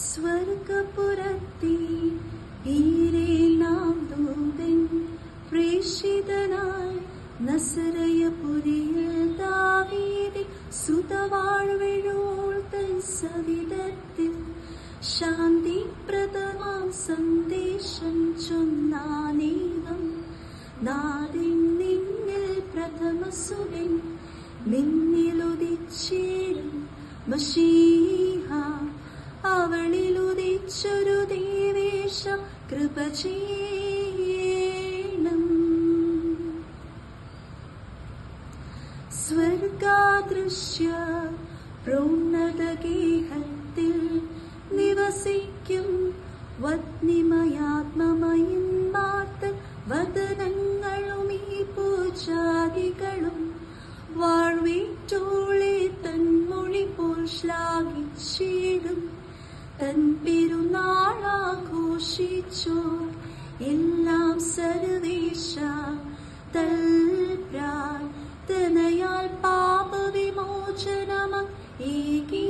സ്വർഗപുരത്തി ഈരേ നാം ദൂതൻ പ്രേഷിതനായി നസറയപുരിയിൽ ദാവീദിൻ സുതവാഴ്വെഴുവോൾ തൻ സവിധത്തിൽ ശാന്തിപ്രദമാം സന്ദേശം ചൊന്നാനേകം നാദിൻ നിന്നിൽ പ്രഥമസുരൻ നിന്നിലുദിച്ചേരും മശീഹ അവളിലുദിച്ചൊരു ദേവേശ കൃപ ചെയ്യണം. സ്വർഗാദൃശ്യ പ്രോന്നതഗേഹത്തിൽ നിവസിക്കും വത്നിമയാത്മമയും മാത്ത് വദനങ്ങളും ഈ പൂജാദികളും വാഴ്വേറ്റോളെ തന്മൊഴി പോൽ ശ്ലാഘിച്ചിടും. തൻ പെരുന്നാളാഘോഷിച്ചോർ എല്ലാം സർവേശ തൽപ്രാർത്ഥനയാൽ പാപവിമോചനമ ഏകി